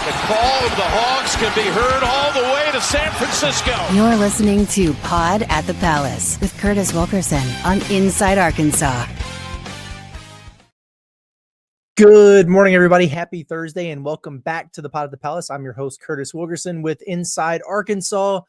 The call of the Hogs can be heard all the way to San Francisco. You're listening to Pod at the Palace with Curtis Wilkerson on Inside Arkansas. Good morning, everybody. Happy Thursday, and welcome back to the Pod at the Palace. I'm your host, Curtis Wilkerson, with Inside Arkansas.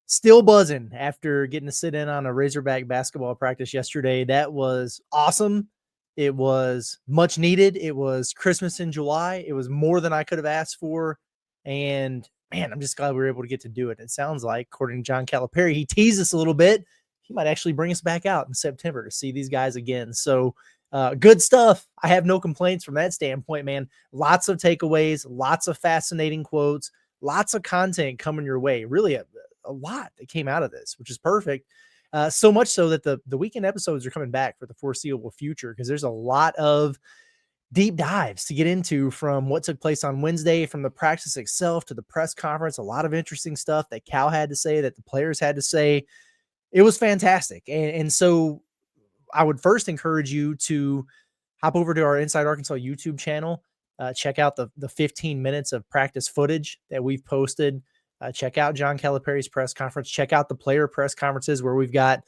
Still buzzing after getting to sit in on a Razorback basketball practice yesterday. That was awesome. It was much needed. It was Christmas in July. It was more than I could have asked for. And man, I'm just glad we were able to get to do it. It sounds like, according to John Calipari, he teased us a little bit. He might actually bring us back out in September to see these guys again. So good stuff. I have no complaints from that standpoint, man. Lots of takeaways, lots of fascinating quotes, lots of content coming your way. Really a lot that came out of this, which is perfect. So much so that the weekend episodes are coming back for the foreseeable future, because there's a lot of deep dives to get into, from what took place on Wednesday, from the practice itself to the press conference. A lot of interesting stuff that Cal had to say, that the players had to say. It was fantastic. And so I would first encourage you to hop over to our Inside Arkansas YouTube channel. Check out the 15 minutes of practice footage that we've posted. Check out John Calipari's press conference. Check out the player press conferences where we've got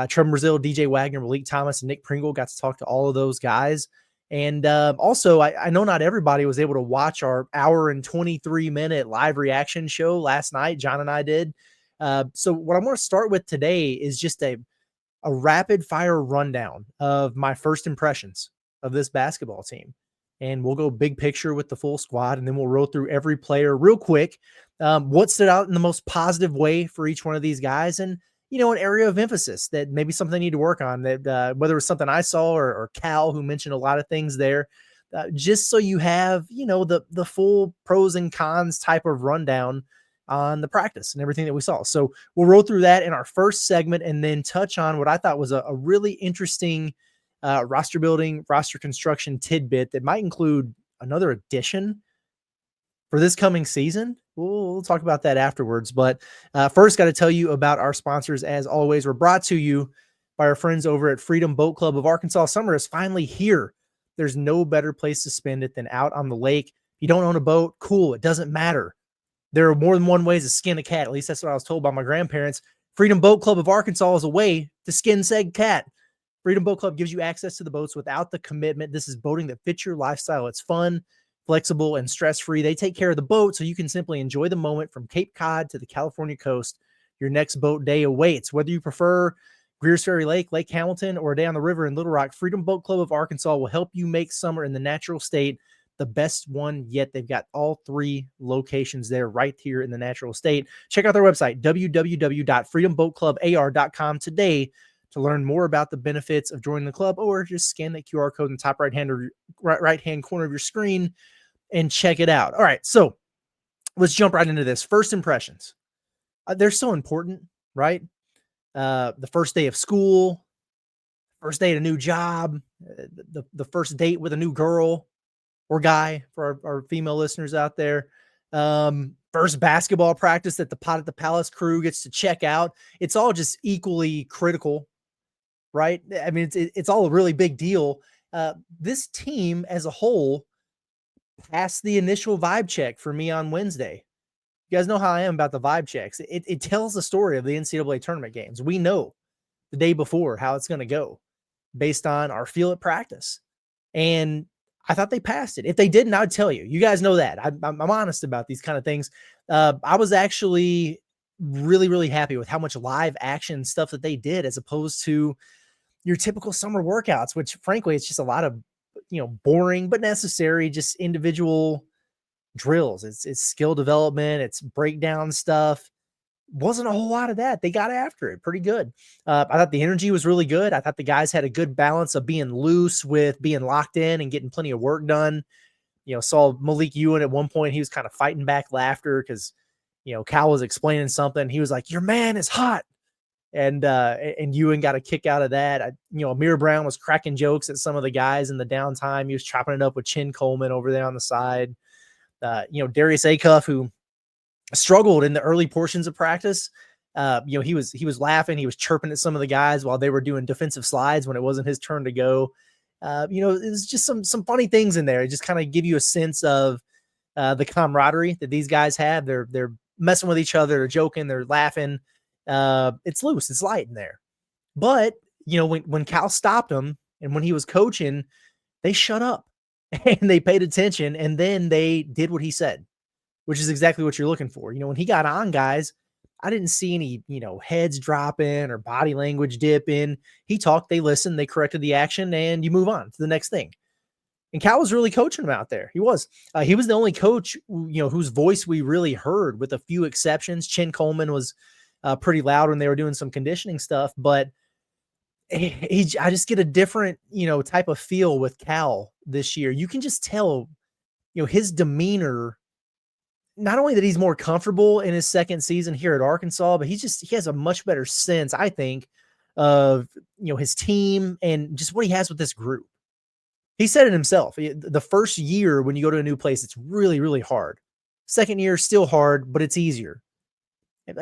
Trevor Brazile, DJ Wagner, Malik Thomas, and Nick Pringle. Got to talk to all of those guys. And also, I know not everybody was able to watch our hour and 23-minute live reaction show last night. John and I did. So what I'm going to start with today is just a rapid fire rundown of my first impressions of this basketball team. And we'll go big picture with the full squad, and then we'll roll through every player real quick. What stood out in the most positive way for each one of these guys, and, you know, an area of emphasis that maybe something they need to work on, that whether it was something I saw or Cal, who mentioned a lot of things there, just so you have, you know, the full pros and cons type of rundown on the practice and everything that we saw. So we'll roll through that in our first segment, and then touch on what I thought was a really interesting roster building, roster construction tidbit that might include another addition for this coming season. We'll talk about that afterwards. But first, got to tell you about our sponsors. As always, we're brought to you by our friends over at Freedom Boat Club of Arkansas. Summer is finally here. There's no better place to spend it than out on the lake. If you don't own a boat, cool. It doesn't matter. There are more than one ways to skin a cat. At least that's what I was told by my grandparents. Freedom Boat Club of Arkansas is a way to skin said cat. Freedom Boat Club gives you access to the boats without the commitment. This is boating that fits your lifestyle. It's fun, flexible, and stress-free. They take care of the boat so you can simply enjoy the moment from Cape Cod to the California coast. Your next boat day awaits. Whether you prefer Greers Ferry Lake, Lake Hamilton, or a day on the river in Little Rock, Freedom Boat Club of Arkansas will help you make summer in the natural state the best one yet. They've got all three locations there right here in the natural state. Check out their website, www.freedomboatclubar.com today, to learn more about the benefits of joining the club, or just scan that QR code in the top right-hand corner of your screen and check it out. All right, so let's jump right into this. First impressions. They're so important, right? The first day of school, first day at a new job, the first date with a new girl or guy for our female listeners out there. First basketball practice that the Pod at the Palace crew gets to check out. It's all just equally critical, right? I mean, it's all a really big deal. This team as a whole passed the initial vibe check for me on Wednesday. You guys know how I am about the vibe checks. It tells the story of the NCAA tournament games. We know the day before how it's going to go based on our feel at practice. And I thought they passed it. If they didn't, I'd tell you. You guys know that. I'm honest about these kind of things. I was actually really, really happy with how much live action stuff that they did, as opposed to your typical summer workouts, which frankly, it's just a lot of, you know, boring but necessary, just individual drills. It's skill development. It's breakdown stuff. Wasn't a whole lot of that. They got after it pretty good. I thought the energy was really good. I thought the guys had a good balance of being loose with being locked in and getting plenty of work done. You know, saw Malik Ewan at one point. He was kind of fighting back laughter because, you know, Cal was explaining something. He was like, "Your man is hot." And Ewan got a kick out of that. Amir Brown was cracking jokes at some of the guys in the downtime. He was chopping it up with Chin Coleman over there on the side. Darius Acuff, who struggled in the early portions of practice. He was laughing. He was chirping at some of the guys while they were doing defensive slides when it wasn't his turn to go. It was just some funny things in there. It just kind of give you a sense of, the camaraderie that these guys have. They're messing with each other, they're joking, they're laughing. It's loose, it's light in there. But when Cal stopped him and when he was coaching, they shut up and they paid attention, and then they did what he said, which is exactly what you're looking for. When he got on guys, I didn't see any, heads dropping or body language dipping. He talked, they listened, they corrected the action, and you move on to the next thing. And Cal was really coaching him out there. He was the only coach, whose voice we really heard, with a few exceptions. Chin Coleman was pretty loud when they were doing some conditioning stuff, but I just get a different, type of feel with Cal this year. You can just tell, his demeanor, not only that he's more comfortable in his second season here at Arkansas, but he has a much better sense, I think, of, his team and just what he has with this group. He said it himself. The first year when you go to a new place, it's really, really hard. Second year, still hard, but it's easier.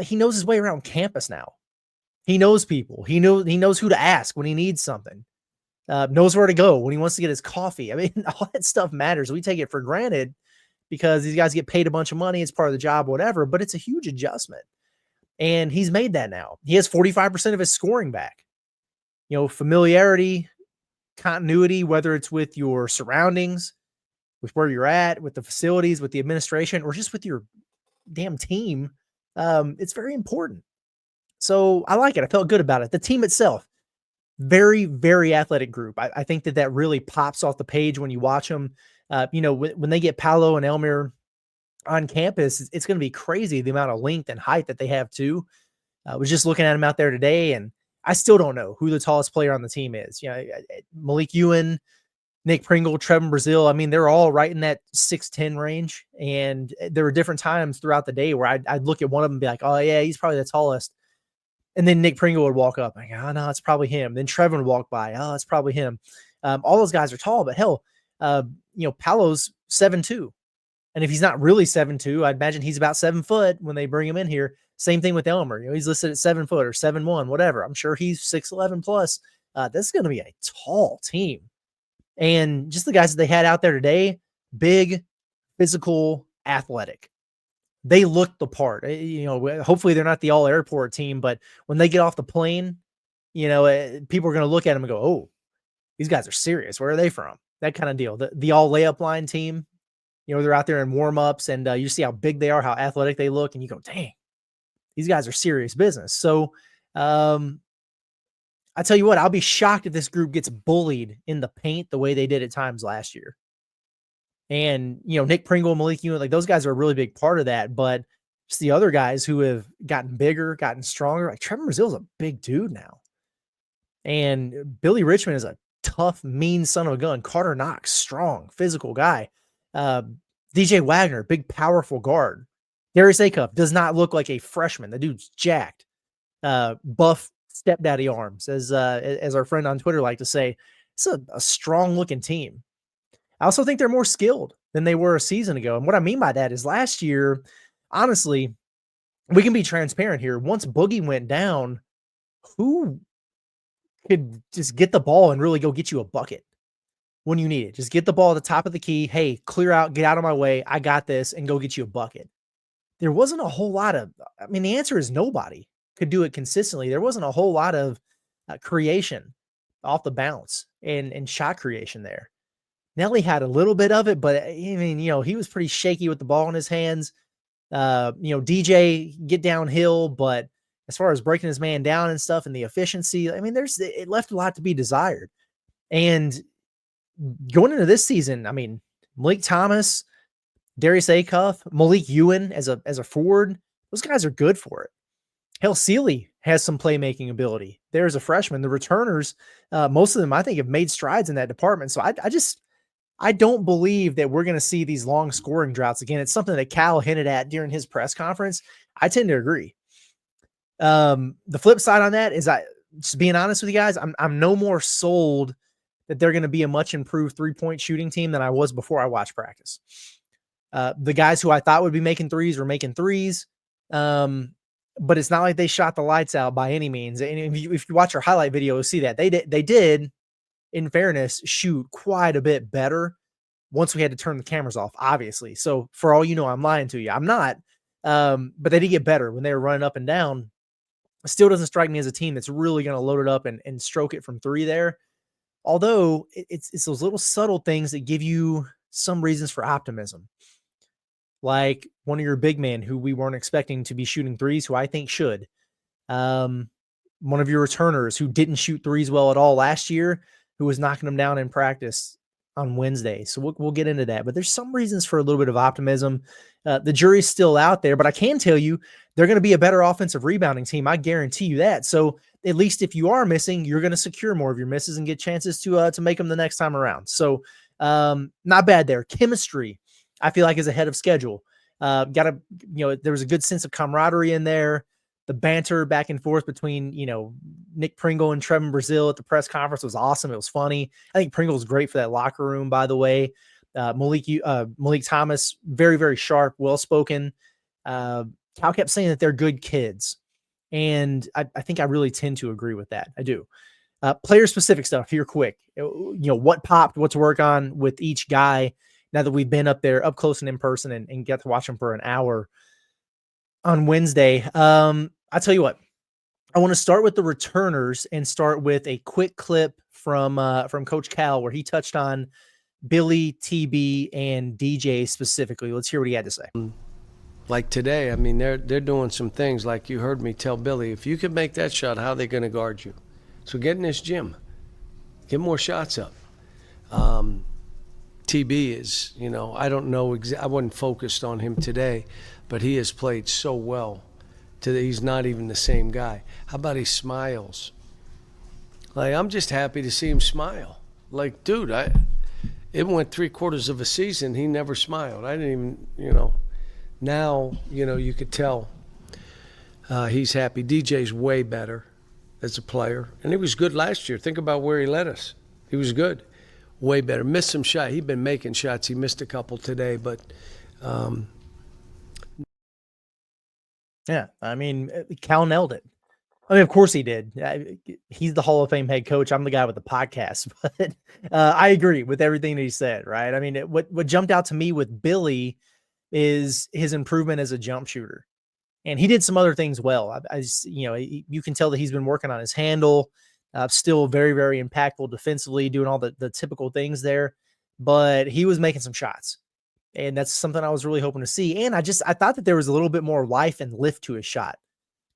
He knows his way around campus now. He knows people. He knows who to ask when he needs something. Knows where to go when he wants to get his coffee. I mean, all that stuff matters. We take it for granted because these guys get paid a bunch of money. It's part of the job, whatever, but it's a huge adjustment. And he's made that now. He has 45% of his scoring back. Familiarity, continuity, whether it's with your surroundings, with where you're at, with the facilities, with the administration, or just with your damn team, it's very important. So I like it. I felt good about it. The team itself, very, very athletic group. I think that really pops off the page when you watch them. When they get Paolo and Elmer on campus, it's going to be crazy the amount of length and height that they have too. I was just looking at them out there today, and I still don't know who the tallest player on the team is. Malik Ewan, Nick Pringle, Trevin Brazil. I mean, they're all right in that 6'10" range. And there were different times throughout the day where I'd look at one of them and be like, oh yeah, he's probably the tallest. And then Nick Pringle would walk up. Like, oh no, it's probably him. Then Trevin would walk by. Oh, it's probably him. All those guys are tall, but hell, Paolo's 7'2". And if he's not really 7'2", I'd imagine he's about 7 foot when they bring him in here. Same thing with Elmer. He's listed at 7 foot or 7'1", whatever. I'm sure he's 6'11 plus. This is going to be a tall team. And just the guys that they had out there today, big, physical, athletic. They looked the part. Hopefully they're not the all airport team, but when they get off the plane, people are going to look at them and go, oh, these guys are serious. Where are they from? That kind of deal. The all layup line team, they're out there in warm-ups, and you see how big they are, how athletic they look, and you go, dang, these guys are serious business. So I tell you what, I'll be shocked if this group gets bullied in the paint the way they did at times last year. And, Nick Pringle, Malik Ewan, those guys are a really big part of that. But just the other guys who have gotten bigger, gotten stronger, like Trevin Brazil's a big dude now. And Billy Richmond is a tough, mean son of a gun. Carter Knox, strong, physical guy. DJ Wagner, big, powerful guard. Darius Acuff does not look like a freshman. The dude's jacked. Buff stepdaddy arms, as our friend on Twitter liked to say. It's a strong-looking team. I also think they're more skilled than they were a season ago. And what I mean by that is last year, honestly, we can be transparent here. Once Boogie went down, who could just get the ball and really go get you a bucket when you need it? Just get the ball at the top of the key. Hey, clear out, get out of my way. I got this, and go get you a bucket. There wasn't a whole lot of, the answer is nobody could do it consistently. There wasn't a whole lot of creation off the bounce and shot creation there. Nelly had a little bit of it, but he was pretty shaky with the ball in his hands. DJ get downhill, but as far as breaking his man down and stuff and the efficiency, it left a lot to be desired. And going into this season, Malik Thomas, Darius Acuff, Malik Ewan as a forward, those guys are good for it. Hell, Sealy has some playmaking ability. There's a freshman. The returners, most of them, I think, have made strides in that department. So I don't believe that we're going to see these long scoring droughts again. It's something that Cal hinted at during his press conference. I tend to agree. The flip side on that is, just being honest with you guys, I'm no more sold that they're going to be a much improved 3-point shooting team than I was before I watched practice. The guys who I thought would be making threes were making threes. But it's not like they shot the lights out by any means. And if you watch our highlight video, you'll see that they did, in fairness, shoot quite a bit better once we had to turn the cameras off, obviously. So for all you know, I'm lying to you. I'm not. But they did get better when they were running up and down. It still doesn't strike me as a team that's really going to load it up and stroke it from three there. Although it's those little subtle things that give you some reasons for optimism. Like one of your big men who we weren't expecting to be shooting threes, who I think should. One of your returners who didn't shoot threes well at all last year, who was knocking them down in practice on Wednesday. So we'll get into that. But there's some reasons for a little bit of optimism. The jury's still out there, but I can tell you they're going to be a better offensive rebounding team. I guarantee you that. So at least if you are missing, you're going to secure more of your misses and get chances to make them the next time around. So not bad there. Chemistry, I feel like, is ahead of schedule. There was a good sense of camaraderie in there. The banter back and forth between, Nick Pringle and Trevin Brazil at the press conference was awesome. It was funny. I think Pringle's great for that locker room, by the way. Malik Thomas, very, very sharp, well-spoken. Cal kept saying that they're good kids. And I think I really tend to agree with that. I do. Player-specific stuff here quick. What popped, what to work on with each guy now that we've been up there, up close and in person and get to watch them for an hour on Wednesday. I'll tell you what. I want to start with the returners and start with a quick clip from Coach Cal where he touched on Billy, TB, and DJ specifically. Let's hear what he had to say. Like today, I mean, they're doing some things like you heard me tell Billy, if you can make that shot, how are they going to guard you? So get in this gym. Get more shots up. TB is, I don't know, I wasn't focused on him today, but he has played so well. He's not even the same guy. How about he smiles? Like, I'm just happy to see him smile. Like, dude, it went 3/4 of a season, he never smiled. I didn't even, now, you could tell he's happy. DJ's way better as a player. And he was good last year. Think about where he led us. He was good. Way better. Missed some shots. He'd been making shots. He missed a couple today, but yeah, I mean, Cal nailed it. I mean, of course he did. He's the Hall of Fame head coach. I'm the guy with the podcast, but I agree with everything that he said, right? I mean, what jumped out to me with Billy is his improvement as a jump shooter. And he did some other things well. You can tell that he's been working on his handle, still very, very impactful defensively, doing all the typical things there, but he was making some shots. And that's something I was really hoping to see. And I thought that there was a little bit more life and lift to his shot.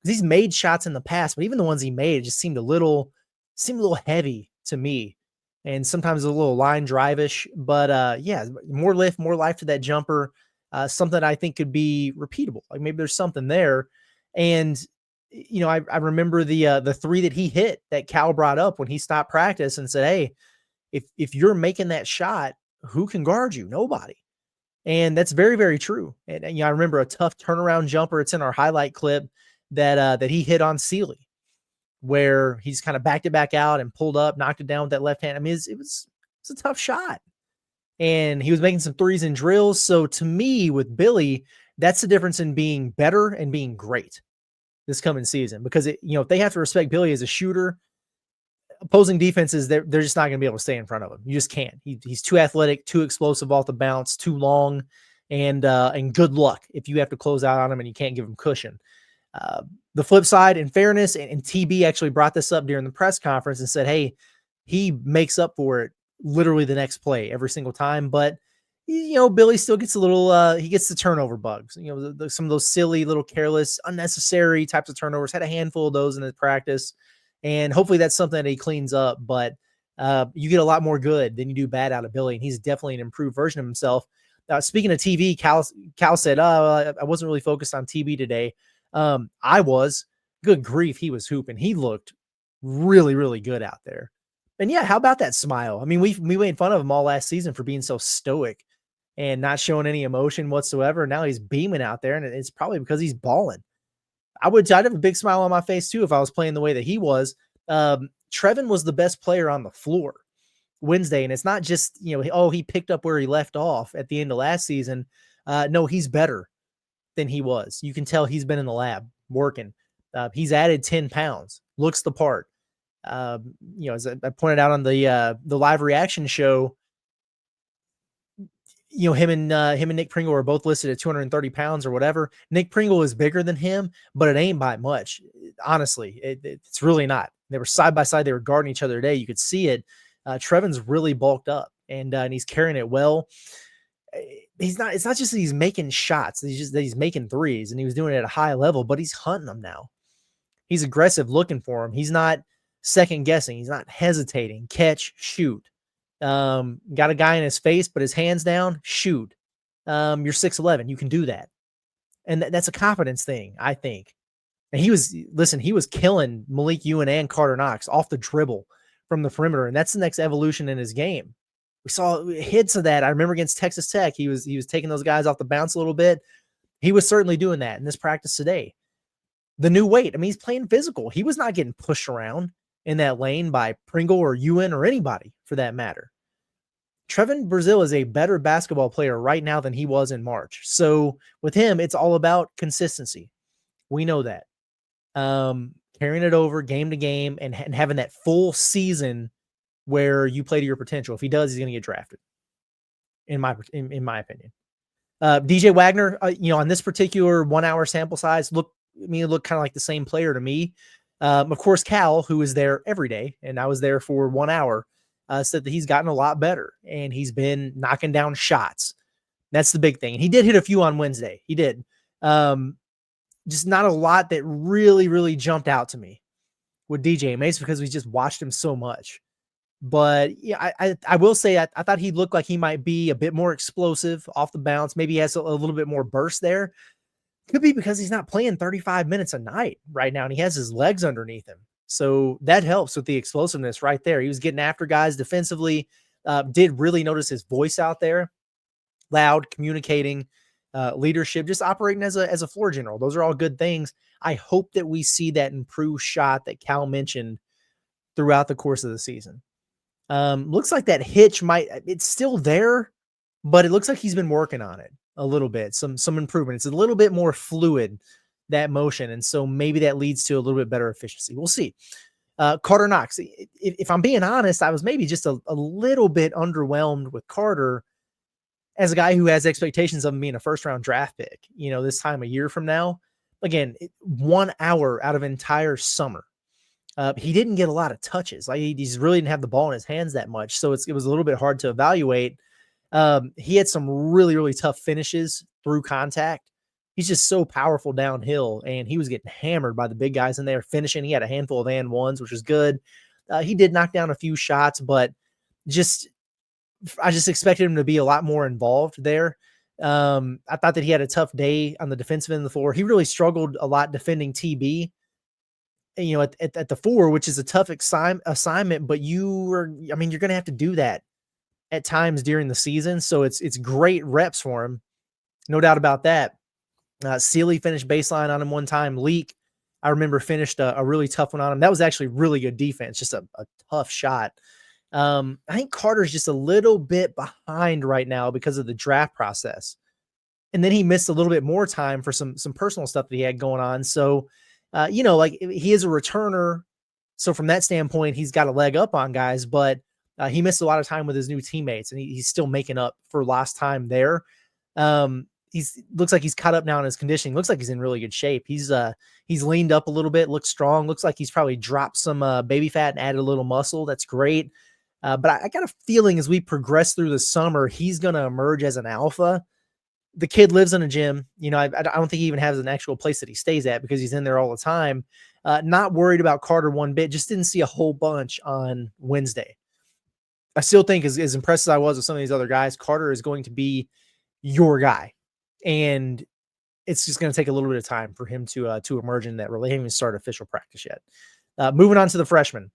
He's made shots in the past, but even the ones he made just seemed a little heavy to me. And sometimes a little line drive-ish, but yeah, more lift, more life to that jumper. Something I think could be repeatable. Like maybe there's something there. And, I remember the three that he hit that Cal brought up when he stopped practice and said, hey, if you're making that shot, who can guard you? Nobody. And that's very, very true. And I remember a tough turnaround jumper. It's in our highlight clip that he hit on Sealy, where he's kind of backed it back out and pulled up, knocked it down with that left hand. I mean, it's a tough shot. And he was making some threes and drills. So to me, with Billy, that's the difference in being better and being great this coming season. Because if they have to respect Billy as a shooter, opposing defenses, they're just not going to be able to stay in front of him. You just can't. He's too athletic, too explosive off the bounce, too long, and good luck if you have to close out on him and you can't give him cushion. The flip side, in fairness, and TB actually brought this up during the press conference and said, hey, he makes up for it literally the next play every single time. But, Billy still gets a little, he gets the turnover bugs, some of those silly, little careless, unnecessary types of turnovers. Had a handful of those in his practice. And hopefully that's something that he cleans up. But you get a lot more good than you do bad out of Billy. And he's definitely an improved version of himself. Speaking of TV, Cal said, I wasn't really focused on TB today. I was. Good grief, he was hooping. He looked really, really good out there. And yeah, how about that smile? I mean, we made fun of him all last season for being so stoic and not showing any emotion whatsoever. Now he's beaming out there, and it's probably because he's balling. I'd have a big smile on my face too if I was playing the way that he was. Trevin was the best player on the floor Wednesday, and it's not just, he picked up where he left off at the end of last season. No, he's better than he was. You can tell he's been in the lab working. He's added 10 pounds, looks the part. As I pointed out on the live reaction show, him and Nick Pringle are both listed at 230 pounds or whatever. Nick Pringle is bigger than him, but it ain't by much. Honestly, it's really not. They were side by side. They were guarding each other today. You could see it. Trevin's really bulked up and he's carrying it well. It's not just that he's making shots. He's making threes, and he was doing it at a high level, but he's hunting them now. He's aggressive looking for him. He's not second guessing. He's not hesitating. Catch, shoot. Got a guy in his face, but his hands down, shoot. You're 6'11". You can do that. And that's a confidence thing, I think. And he was killing Malik Ewing and Carter Knox off the dribble from the perimeter. And that's the next evolution in his game. We saw hits of that. I remember against Texas Tech, he was taking those guys off the bounce a little bit. He was certainly doing that in this practice today. The new weight, I mean, he's playing physical. He was not getting pushed around in that lane by Pringle or Ewan or anybody for that matter. Trevin Brazile is a better basketball player right now than he was in March. So with him, it's all about consistency. We know that. Carrying it over game to game and having that full season where you play to your potential. If he does, he's going to get drafted. In my opinion. DJ Wagner, on this particular 1 hour sample size, looked kind of like the same player to me. Of course, Cal, who is there every day, and I was there for 1 hour, said that he's gotten a lot better and he's been knocking down shots. That's the big thing. And he did hit a few on Wednesday. He did. Just not a lot that really, really jumped out to me with DJ. Maybe it's because we just watched him so much. But yeah, I will say I thought he looked like he might be a bit more explosive off the bounce. Maybe he has a little bit more burst there. Could be because he's not playing 35 minutes a night right now, and he has his legs underneath him. So that helps with the explosiveness right there. He was getting after guys defensively. Did really notice his voice out there. Loud, communicating, leadership, just operating as a floor general. Those are all good things. I hope that we see that improved shot that Cal mentioned throughout the course of the season. Looks like that hitch it's still there, but it looks like he's been working on it a little bit. Some improvement. It's a little bit more fluid, that motion. And so maybe that leads to a little bit better efficiency. We'll see. Carter Knox, if I'm being honest, I was maybe just a little bit underwhelmed with Carter as a guy who has expectations of him being a first round draft pick, this time a year from now. Again, 1 hour out of entire summer. He didn't get a lot of touches. Like he just really didn't have the ball in his hands that much. So it was a little bit hard to evaluate. He had some really, really tough finishes through contact. He's just so powerful downhill, and he was getting hammered by the big guys in there finishing. He had a handful of and ones, which was good. He did knock down a few shots, but I just expected him to be a lot more involved there. I thought that he had a tough day on the defensive end of the floor. He really struggled a lot defending TB. At the 4, which is a tough assignment, but you're going to have to do that at times during the season. So it's great reps for him. No doubt about that. Sealy finished baseline on him one time. Leak, I remember, finished a really tough one on him. That was actually really good defense, just a tough shot. I think Carter's just a little bit behind right now because of the draft process. And then he missed a little bit more time for some personal stuff that he had going on. So, he is a returner. So from that standpoint, he's got a leg up on guys, but he missed a lot of time with his new teammates, and he's still making up for lost time there. Looks like he's caught up now in his conditioning. Looks like he's in really good shape. He's leaned up a little bit, looks strong. Looks like he's probably dropped some baby fat and added a little muscle. That's great. But I got a feeling as we progress through the summer, he's going to emerge as an alpha. The kid lives in a gym. I don't think he even has an actual place that he stays at because he's in there all the time. Not worried about Carter one bit. Just didn't see a whole bunch on Wednesday. I still think as impressed as I was with some of these other guys, Carter is going to be your guy. And it's just going to take a little bit of time for him to emerge in that role. They haven't even started official practice yet. Moving on to the freshmen.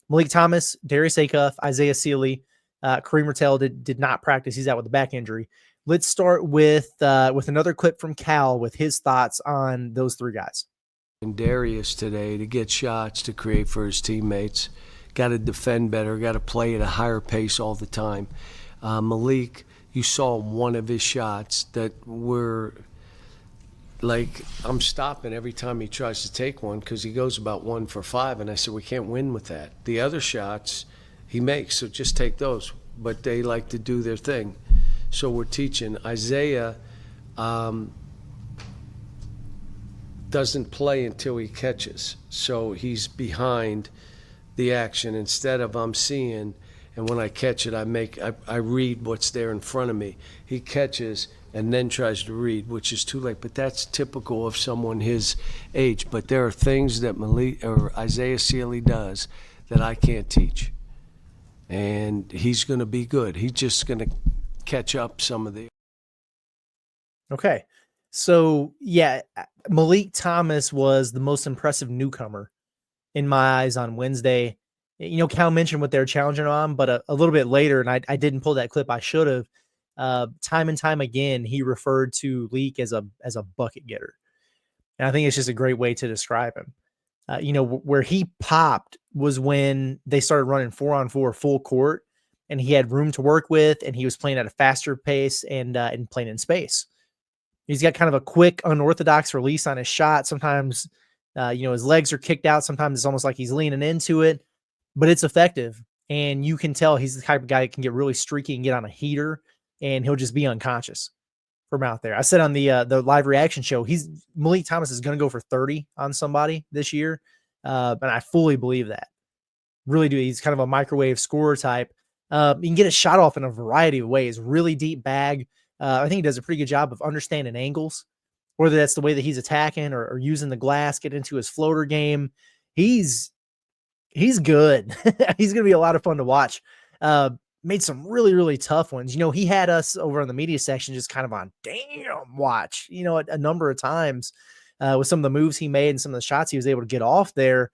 Malik Thomas, Darius Acuff, Isaiah Sealy, Kareem Rattel did not practice. He's out with a back injury. Let's start with another clip from Cal with his thoughts on those 3 guys. And Darius today to get shots to create for his teammates. Got to defend better, got to play at a higher pace all the time. Malik, you saw one of his shots that were like, I'm stopping every time he tries to take one because he goes about 1 for 5, and I said, we can't win with that. The other shots he makes, so just take those. But they like to do their thing. So we're teaching. Isaiah doesn't play until he catches. So he's behind the action instead of I'm seeing, and when I catch it, I read what's there in front of me. He catches and then tries to read, which is too late. But that's typical of someone his age. But there are things that Isaiah Sealy does that I can't teach. And he's going to be good. He's just going to catch up some of the. Okay. So, yeah, Malik Thomas was the most impressive newcomer in my eyes on Wednesday. Cal mentioned what they're challenging on, but a little bit later, and I didn't pull that clip. I should have. Time and time again, he referred to Leak as a bucket getter. And I think it's just a great way to describe him. Where he popped was when they started running 4-on-4 full court, and he had room to work with, and he was playing at a faster pace and playing in space. He's got kind of a quick, unorthodox release on his shot. Sometimes, his legs are kicked out. Sometimes it's almost like he's leaning into it, but it's effective. And you can tell he's the type of guy that can get really streaky and get on a heater, and he'll just be unconscious from out there. I said on the live reaction show, Malik Thomas is going to go for 30 on somebody this year. And I fully believe that. Really do. He's kind of a microwave scorer type. You can get a shot off in a variety of ways. Really deep bag. I think he does a pretty good job of understanding angles, whether that's the way that he's attacking or using the glass, get into his floater game. He's good. He's going to be a lot of fun to watch. Made some really, really tough ones. He had us over on the media section just kind of on damn watch, a number of times with some of the moves he made and some of the shots he was able to get off there.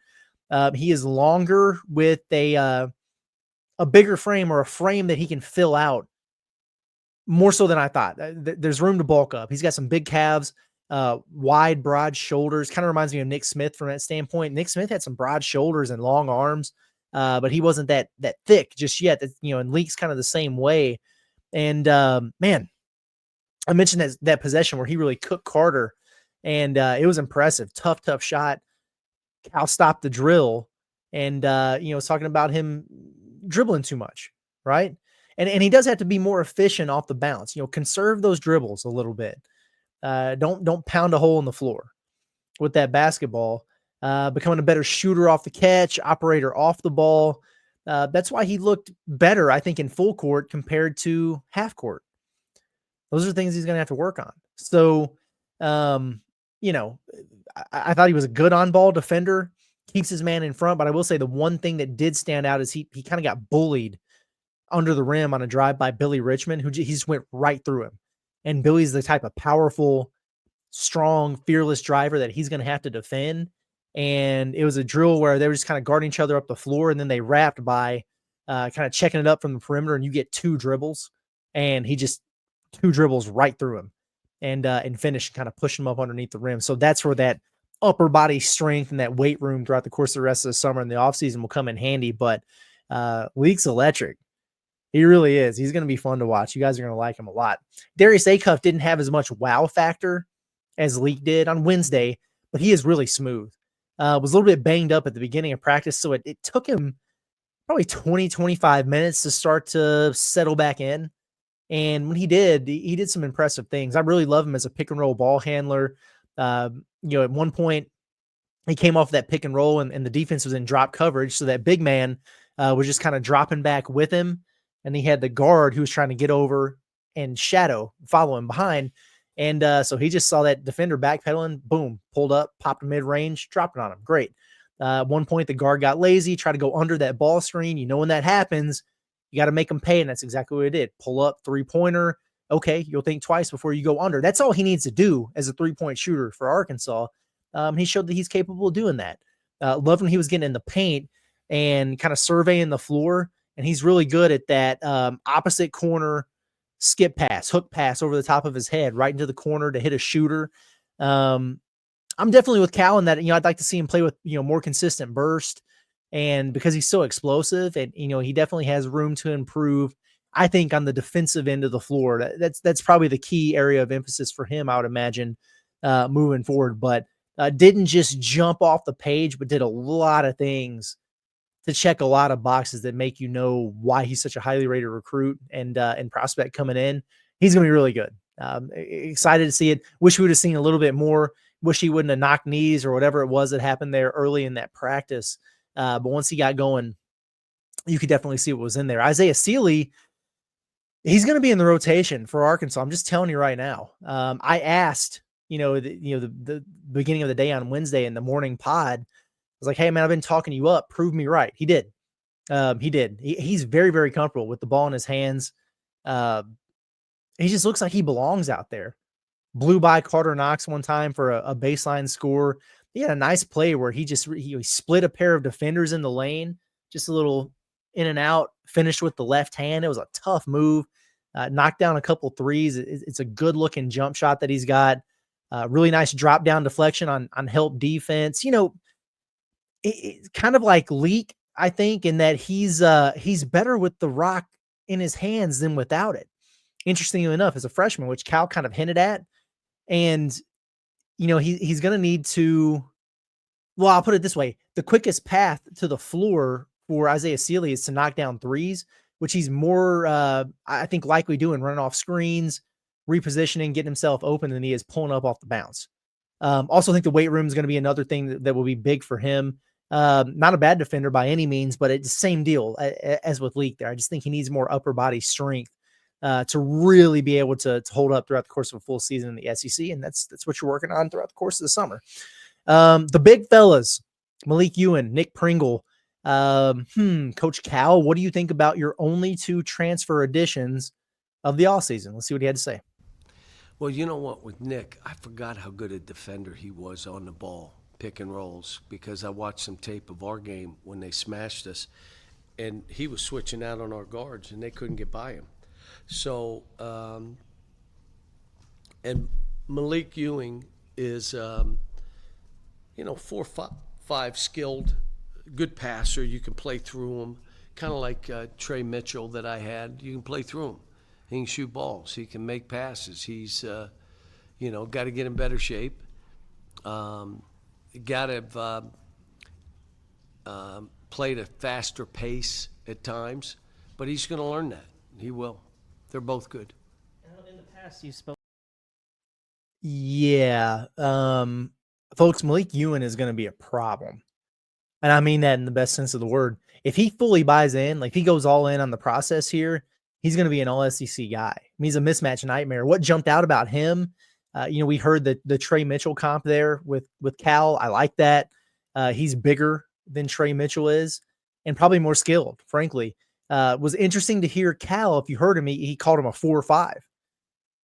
He is longer with a bigger frame, or a frame that he can fill out more so than I thought. There's room to bulk up. He's got some big calves, wide, broad shoulders. Kind of reminds me of Nick Smith from that standpoint. Nick Smith had some broad shoulders and long arms, but he wasn't that thick just yet. And Leak's kind of the same way. And man, I mentioned that possession where he really cooked Carter, and it was impressive. Tough shot. Cal stopped the drill, and was talking about him dribbling too much, right? And he does have to be more efficient off the bounce. Conserve those dribbles a little bit. Don't pound a hole in the floor with that basketball. Becoming a better shooter off the catch, operator off the ball. That's why he looked better, I think, in full court compared to half court. Those are things he's going to have to work on. So, I thought he was a good on-ball defender, keeps his man in front, but I will say the one thing that did stand out is he kind of got bullied under the rim on a drive by Billy Richmond, he just went right through him. And Billy's the type of powerful, strong, fearless driver that he's going to have to defend. And it was a drill where they were just kind of guarding each other up the floor, and then they wrapped by kind of checking it up from the perimeter, and you get 2 dribbles, and he just 2 dribbles right through him and finished, kind of pushing him up underneath the rim. So that's where that upper body strength and that weight room throughout the course of the rest of the summer and the offseason will come in handy. But Leak's electric. He really is. He's going to be fun to watch. You guys are going to like him a lot. Darius Acuff didn't have as much wow factor as Leak did on Wednesday, but he is really smooth. Was a little bit banged up at the beginning of practice, so it took him probably 20, 25 minutes to start to settle back in. And when he did some impressive things. I really love him as a pick and roll ball handler. At one point, he came off that pick and roll, and the defense was in drop coverage, so that big man was just kind of dropping back with him. And he had the guard who was trying to get over and follow him behind. And so he just saw that defender backpedaling, boom, pulled up, popped a mid-range, dropped it on him. Great. At one point, the guard got lazy, tried to go under that ball screen. When that happens, you got to make him pay, and that's exactly what it did. Pull up, three-pointer. Okay, you'll think twice before you go under. That's all he needs to do as a three-point shooter for Arkansas. He showed that he's capable of doing that. Loved when he was getting in the paint and kind of surveying the floor. And he's really good at that opposite corner skip pass, hook pass over the top of his head, right into the corner to hit a shooter. I'm definitely with Cal in that, I'd like to see him play with, more consistent burst, and because he's so explosive and, he definitely has room to improve, I think, on the defensive end of the floor. That's probably the key area of emphasis for him, I would imagine, moving forward, but didn't just jump off the page, but did a lot of things to check a lot of boxes that make why he's such a highly rated recruit and prospect coming in. he's going to be really good. Excited to see it. Wish we would have seen a little bit more. Wish he wouldn't have knocked knees or whatever it was that happened there early in that practice. But once he got going, you could definitely see what was in there. Isaiah Sealy, he's going to be in the rotation for Arkansas. I'm just telling you right now. I asked, the beginning of the day on Wednesday in the morning pod, I was like, hey man, I've been talking you up. Prove me right. He did. He did. He's very, very comfortable with the ball in his hands. He just looks like he belongs out there. Blew by Carter Knox one time for a baseline score. He had a nice play where he split a pair of defenders in the lane, just a little in and out, finished with the left hand. It was a tough move. Knocked down a couple threes. It's a good looking jump shot that he's got. Really nice drop down deflection on help defense. It's kind of like Leak, I think, in that he's better with the rock in his hands than without it. Interestingly enough, as a freshman, which Cal kind of hinted at, and he's going to need to. Well, I'll put it this way: the quickest path to the floor for Isaiah Sealy is to knock down threes, which he's more, I think, likely doing, running off screens, repositioning, getting himself open than he is pulling up off the bounce. Also think the weight room is going to be another thing that will be big for him. Not a bad defender by any means, but it's the same deal as with Leak there. I just think he needs more upper body strength to really be able to hold up throughout the course of a full season in the SEC. And that's what you're working on throughout the course of the summer. The big fellas, Malik Ewan, Nick Pringle, Coach Cal, what do you think about your only 2 transfer additions of the offseason? Let's see what he had to say. Well, you know what, with Nick, I forgot how good a defender he was on the ball, pick and rolls, because I watched some tape of our game when they smashed us, and he was switching out on our guards, and they couldn't get by him. So, and Malik Ewing is, 4-5 skilled, good passer. You can play through him, kind of like Trey Mitchell that I had. You can play through him. He can shoot balls. He can make passes. He's, got to get in better shape. Got to have played a faster pace at times, but he's going to learn that. He will. They're both good. In the past, you spoke. Yeah. Folks, Malik Ewan is going to be a problem. And I mean that in the best sense of the word. If he fully buys in, like if he goes all in on the process here, he's going to be an all-SEC guy. I mean, he's a mismatch nightmare. What jumped out about him, we heard the Trey Mitchell comp there with Cal. I like that. He's bigger than Trey Mitchell is and probably more skilled, frankly. Was interesting to hear Cal, if you heard him, he called him a 4-5.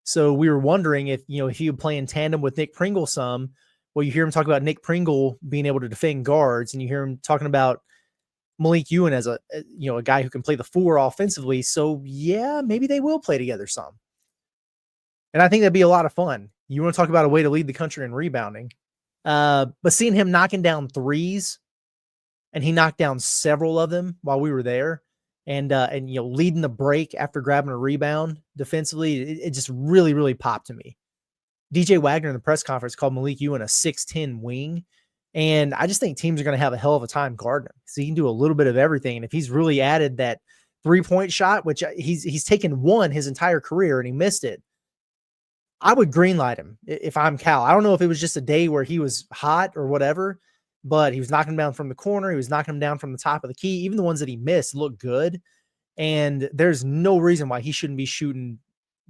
So we were wondering if he would play in tandem with Nick Pringle some. Well, you hear him talk about Nick Pringle being able to defend guards, and you hear him talking about Malik Ewan as a guy who can play the 4 offensively. So yeah, maybe they will play together some. And I think that'd be a lot of fun. You want to talk about a way to lead the country in rebounding. But seeing him knocking down threes, and he knocked down several of them while we were there, and leading the break after grabbing a rebound defensively, it just really, really popped to me. DJ Wagner in the press conference called Malik Ewan a 6'10" wing. And I just think teams are going to have a hell of a time guarding him. So he can do a little bit of everything. And if he's really added that 3-point shot, which he's taken one his entire career and he missed it, I would greenlight him if I'm Cal. I don't know if it was just a day where he was hot or whatever, but he was knocking him down from the corner. He was knocking him down from the top of the key. Even the ones that he missed looked good. And there's no reason why he shouldn't be shooting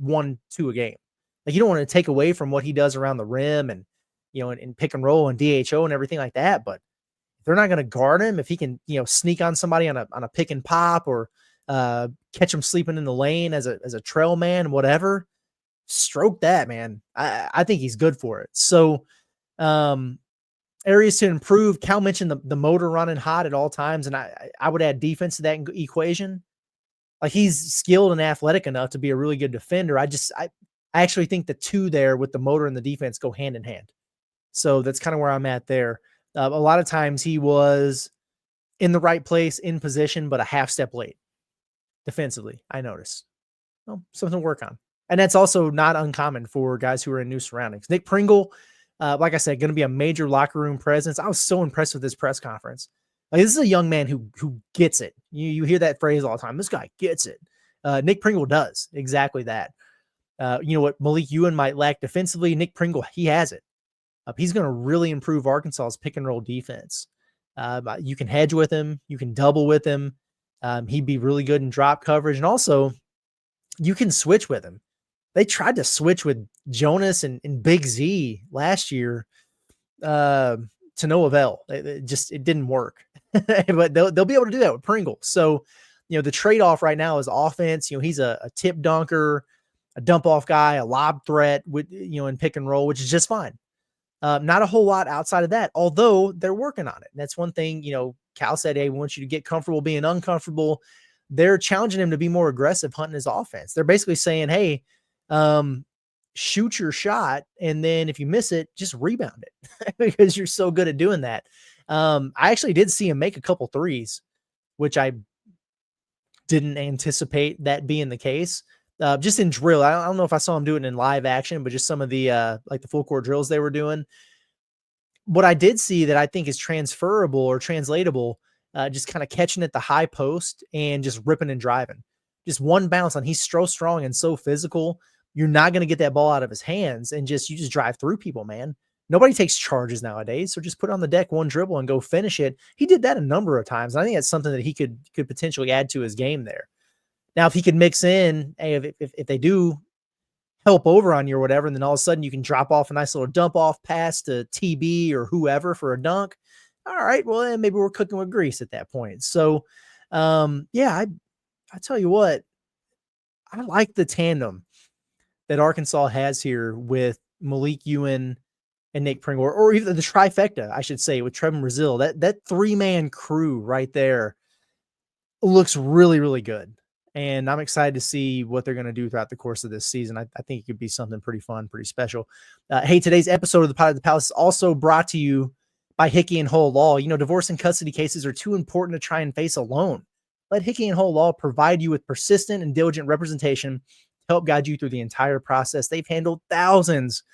1-2 a game. Like, you don't want to take away from what he does around the rim and, and pick and roll and DHO and everything like that. But if they're not going to guard him, if he can, sneak on somebody on a pick and pop or catch him sleeping in the lane as a trail man, whatever, stroke that, man. I think he's good for it. So areas to improve. Cal mentioned the motor running hot at all times. And I would add defense to that equation. Like, he's skilled and athletic enough to be a really good defender. I actually think the 2 there with the motor and the defense go hand in hand. So that's kind of where I'm at there. A lot of times he was in the right place, in position, but a half step late defensively, I noticed. Well, something to work on. And that's also not uncommon for guys who are in new surroundings. Nick Pringle, like I said, going to be a major locker room presence. I was so impressed with this press conference. Like, this is a young man who gets it. You hear that phrase all the time. This guy gets it. Nick Pringle does exactly that. What Malik Ewan might lack defensively, Nick Pringle, he has it. He's going to really improve Arkansas's pick and roll defense. You can hedge with him. You can double with him. He'd be really good in drop coverage. And also, you can switch with him. They tried to switch with Jonas and Big Z last year to no avail. It didn't work. But they'll be able to do that with Pringle. So, the trade-off right now is offense. He's a tip dunker, a dump-off guy, a lob threat with in pick and roll, which is just fine. Not a whole lot outside of that, although they're working on it. And that's one thing, Cal said, hey, we want you to get comfortable being uncomfortable. They're challenging him to be more aggressive hunting his offense. They're basically saying, hey, shoot your shot, and then if you miss it, just rebound it because you're so good at doing that. I actually did see him make a couple threes, which I didn't anticipate that being the case. Just in drill. I don't know if I saw him do it in live action, but just some of the like the full court drills they were doing. What I did see that I think is transferable or translatable, just kind of catching at the high post and just ripping and driving. Just one bounce on. He's so strong and so physical. You're not going to get that ball out of his hands, and you just drive through people, man. Nobody takes charges nowadays, so just put it on the deck, one dribble, and go finish it. He did that a number of times. I think that's something that he could potentially add to his game there. Now, if he could mix in, hey, if they do help over on you or whatever, and then all of a sudden you can drop off a nice little dump off pass to TB or whoever for a dunk. All right, well, then maybe we're cooking with grease at that point. So, I tell you what, I like the tandem that Arkansas has here with Malik Ewan and Nick Pringle, or even the trifecta, I should say, with Trevin Brazil. That three-man crew right there looks really, really good. And I'm excited to see what they're going to do throughout the course of this season. I think it could be something pretty fun, pretty special. Hey, today's episode of the Pod of the Palace is also brought to you by Hickey and Hull Law. Divorce and custody cases are too important to try and face alone. Let Hickey and Hull Law provide you with persistent and diligent representation to help guide you through the entire process. They've handled thousands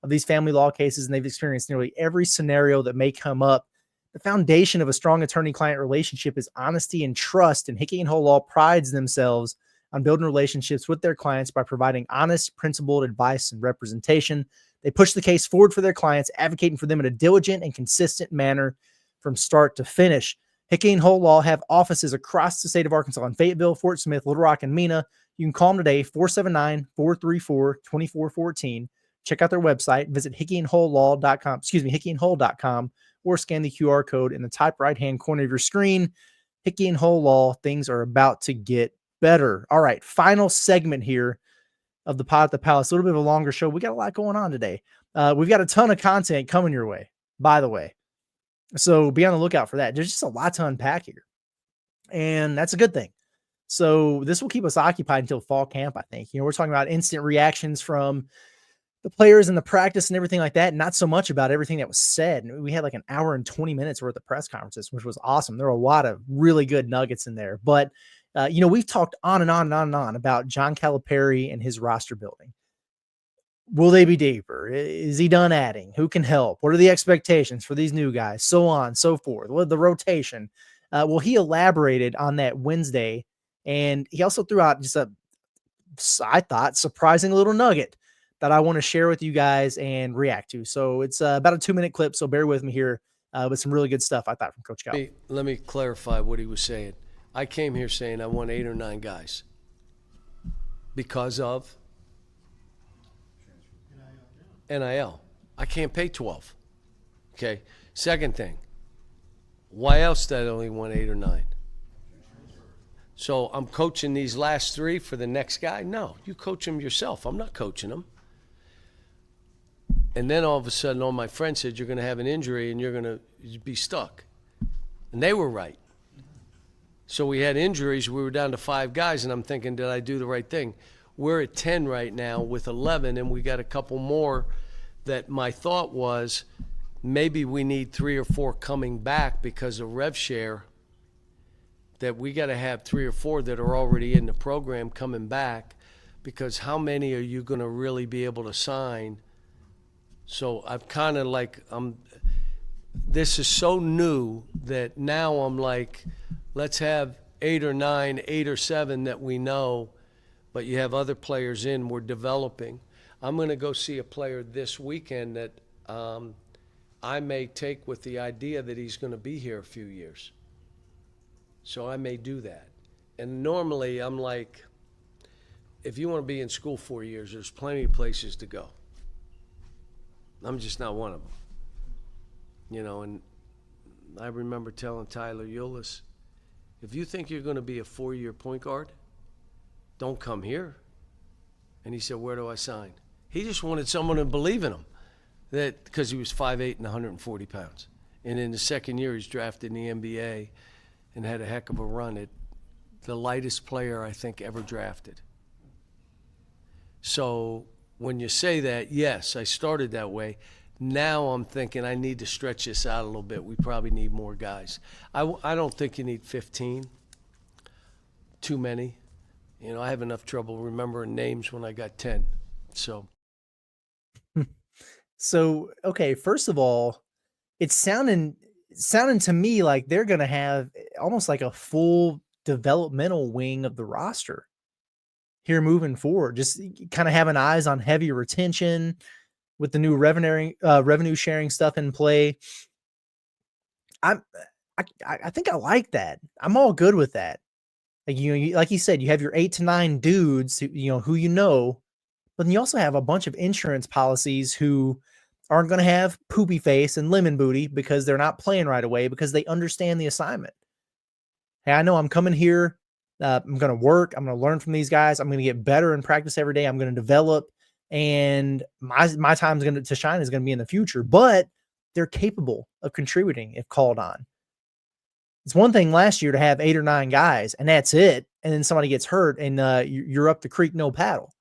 of these family law cases, and they've experienced nearly every scenario that may come up. The foundation of a strong attorney-client relationship is honesty and trust, and Hickey and Hull Law prides themselves on building relationships with their clients by providing honest, principled advice and representation. They push the case forward for their clients, advocating for them in a diligent and consistent manner from start to finish. Hickey and Hull Law have offices across the state of Arkansas in Fayetteville, Fort Smith, Little Rock, and Mena. You can call them today, 479-434-2414. Check out their website. Visit hickeyandhull.com, or scan the QR code in the top right-hand corner of your screen. Hickey and Hull Law, things are about to get better. All right, final segment here of the Pod at the Palace. A little bit of a longer show. We got a lot going on today. We've got a ton of content coming your way, by the way. So be on the lookout for that. There's just a lot to unpack here, and that's a good thing. So this will keep us occupied until fall camp, I think. We're talking about instant reactions from the players and the practice and everything like that, not so much about everything that was said. And we had like an hour and 20 minutes worth of press conferences, which was awesome. There were a lot of really good nuggets in there. But, we've talked on and on and on and on about John Calipari and his roster building. Will they be deeper? Is he done adding? Who can help? What are the expectations for these new guys? So on, so forth. What the rotation? Well, he elaborated on that Wednesday, and he also threw out just I thought, surprising little nugget that I want to share with you guys and react to. So it's about a 2-minute clip, so bear with me here with some really good stuff I thought from Coach Cal. Let me clarify what he was saying. I came here saying I want 8 or 9 guys because of NIL. I can't pay 12. Okay. Second thing, why else did I only want 8 or 9? So I'm coaching these last 3 for the next guy? No, you coach them yourself. I'm not coaching them. And then all of a sudden, all my friends said, you're going to have an injury and you're going to be stuck. And they were right. So we had injuries. We were down to 5 guys, and I'm thinking, did I do the right thing? We're at 10 right now with 11, and we got a couple more that my thought was maybe we need 3 or 4 coming back because of rev share, that we got to have 3 or 4 that are already in the program coming back, because how many are you going to really be able to sign? So I'm kind of like, this is so new that now I'm like, let's have 8 or 9, 8 or 7 that we know, but you have other players in. We're developing. I'm going to go see a player this weekend that I may take with the idea that he's going to be here a few years. So I may do that. And normally I'm like, if you want to be in school 4 years, there's plenty of places to go. I'm just not one of them. You know, and I remember telling Tyler Eulis, if you think you're going to be a 4-year point guard, don't come here. And he said, where do I sign? He just wanted someone to believe in him, that because he was 5'8" and 140 pounds. And in the second year, he's drafted in the NBA and had a heck of a run at the lightest player I think ever drafted. So when you say that, yes, I started that way. Now I'm thinking I need to stretch this out a little bit. We probably need more guys. I don't think you need 15. Too many. You know, I have enough trouble remembering names when I got 10. So. So, okay, first of all, it's sounding to me like they're going to have almost like a full developmental wing of the roster here moving forward. Just kind of having eyes on heavy retention with the new revenue sharing stuff in play. I think I like that. I'm all good with that. Like, like you said, you have your 8 to 9 dudes who but then you also have a bunch of insurance policies who aren't going to have poopy face and lemon booty because they're not playing right away because they understand the assignment. Hey, I know I'm coming here. I'm going to work. I'm going to learn from these guys. I'm going to get better in practice every day. I'm going to develop, and my time to shine is going to be in the future. But they're capable of contributing if called on. It's one thing last year to have 8 or 9 guys, and that's it. And then somebody gets hurt, and you're up the creek, no paddle.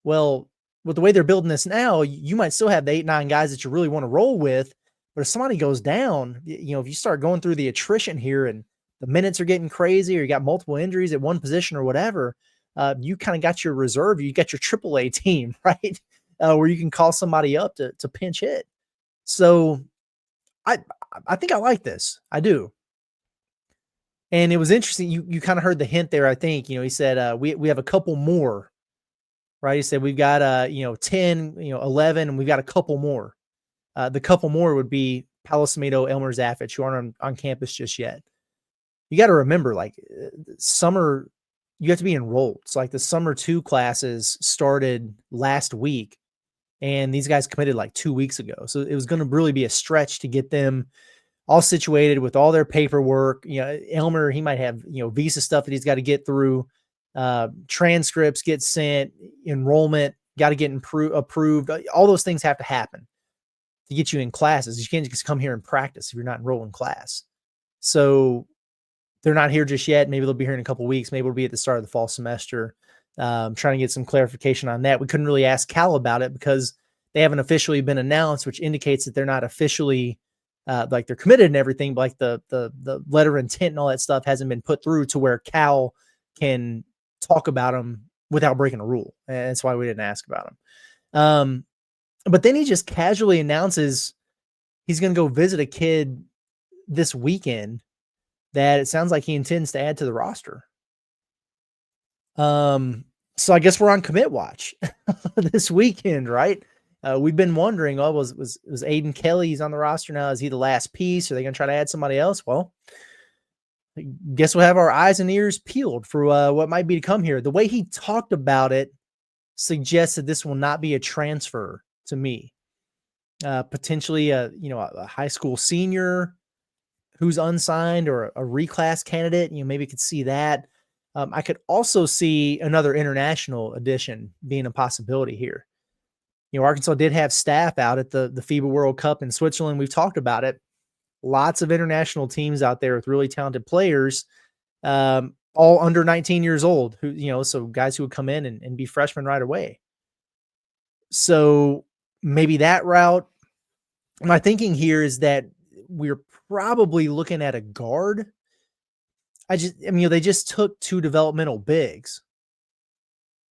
Well, with the way they're building this now, you might still have the 8, 9 guys that you really want to roll with. But if somebody goes down, if you start going through the attrition here and the minutes are getting crazy, or you got multiple injuries at one position or whatever, you kind of got your reserve. You got your AAA team, right? Where you can call somebody up to pinch hit. So I think I like this. I do. And it was interesting. You kind of heard the hint there. I think, he said, we have a couple more, right? He said, we've got, 10, 11, and we've got a couple more. The couple more would be Palosamito, Elmer Zaffich, who aren't on campus just yet. You got to remember, like, summer, you have to be enrolled. So like the summer 2 classes started last week, and these guys committed like 2 weeks ago. So it was going to really be a stretch to get them all situated with all their paperwork. Elmer, he might have, visa stuff that he's got to get through, transcripts get sent, enrollment, got to get approved. All those things have to happen to get you in classes. You can't just come here and practice if you're not enrolled in class. So they're not here just yet. Maybe they'll be here in a couple of weeks. Maybe it'll be at the start of the fall semester. Trying to get some clarification on that. We couldn't really ask Cal about it because they haven't officially been announced, which indicates that they're not officially like they're committed and everything, but like the letter of intent and all that stuff hasn't been put through to where Cal can talk about them without breaking a rule. And that's why we didn't ask about him. But then he just casually announces he's going to go visit a kid this weekend that it sounds like he intends to add to the roster. So I guess we're on commit watch this weekend, right? We've been wondering, was Aiden Kelly, he's on the roster now. Is he the last piece? Are they going to try to add somebody else? Well, I guess we'll have our eyes and ears peeled for what might be to come here. The way he talked about it suggests that this will not be a transfer to me. Potentially a high school senior who's unsigned or a reclass candidate. Maybe could see that. I could also see another international addition being a possibility here. Arkansas did have staff out at the FIBA World Cup in Switzerland. We've talked about it. Lots of international teams out there with really talented players, all under 19 years old, so guys who would come in and be freshmen right away. So maybe that route. My thinking here is that we're probably looking at a guard. They just took 2 developmental bigs,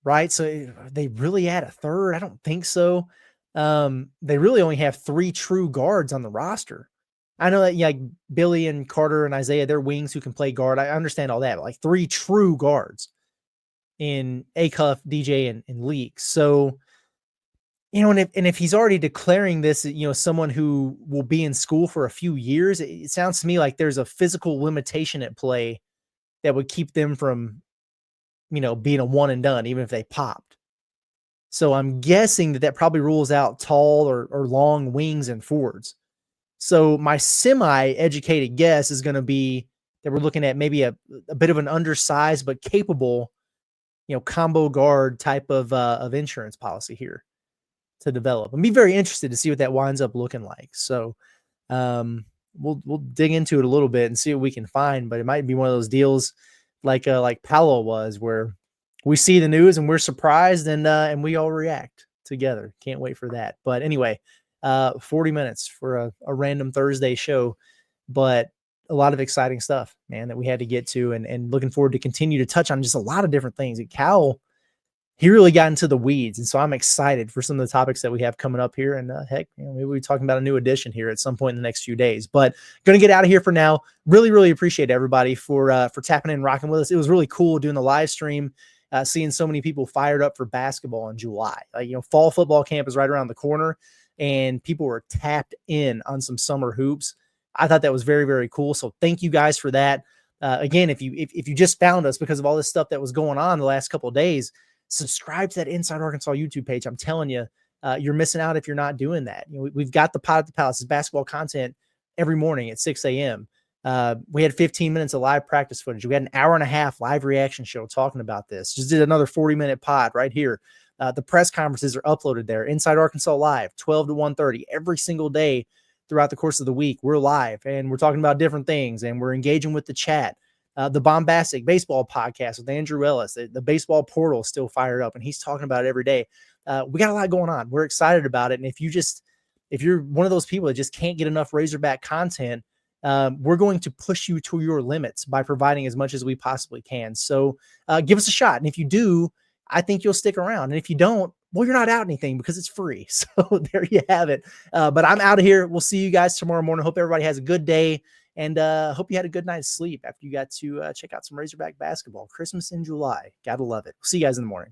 right? So they really add a third? I don't think so. They really only have 3 true guards on the roster. I know that like Billy and Carter and Isaiah, they're wings who can play guard. I understand all that, but like 3 true guards. in Acuff, DJ, and Leak. So, and if he's already declaring this, someone who will be in school for a few years, it sounds to me like there's a physical limitation at play that would keep them from, being a one and done, even if they popped. So I'm guessing that probably rules out tall or long wings and forwards. So my semi-educated guess is going to be that we're looking at maybe a bit of an undersized but capable, combo guard type of insurance policy here to develop. I'm be very interested to see what that winds up looking like. So we'll dig into it a little bit and see what we can find. But it might be one of those deals like Paolo was, where we see the news and we're surprised and we all react together. Can't wait for that. But anyway, 40 minutes for a random Thursday show, but a lot of exciting stuff, man, that we had to get to, and looking forward to continue to touch on just a lot of different things. And Cal, he really got into the weeds. And so I'm excited for some of the topics that we have coming up here. And heck, maybe we'll be talking about a new edition here at some point in the next few days, but going to get out of here for now. Really, really appreciate everybody for tapping in and rocking with us. It was really cool doing the live stream, seeing so many people fired up for basketball in July. Fall football camp is right around the corner, and people were tapped in on some summer hoops. I thought that was very, very cool. So thank you guys for that. Again, if you just found us because of all this stuff that was going on the last couple of days, subscribe to that Inside Arkansas YouTube page. I'm telling you, you're missing out if you're not doing that. We've got the Pod at the Palace's basketball content every morning at 6 a.m. We had 15 minutes of live practice footage. We had an hour and a half live reaction show talking about this. Just did another 40-minute pod right here. The press conferences are uploaded there. Inside Arkansas Live, 12 to 1:30 every single day throughout the course of the week. We're live and we're talking about different things, and we're engaging with the chat. The Bombastic Baseball Podcast with Andrew Ellis, the baseball portal is still fired up, and he's talking about it every day. We got a lot going on. We're excited about it. And if you're one of those people that just can't get enough Razorback content, we're going to push you to your limits by providing as much as we possibly can. So give us a shot. And if you do, I think you'll stick around. And if you don't, well, you're not out anything because it's free. So there you have it. But I'm out of here. We'll see you guys tomorrow morning. Hope everybody has a good day. And hope you had a good night's sleep after you got to check out some Razorback basketball. Christmas in July. Gotta love it. See you guys in the morning.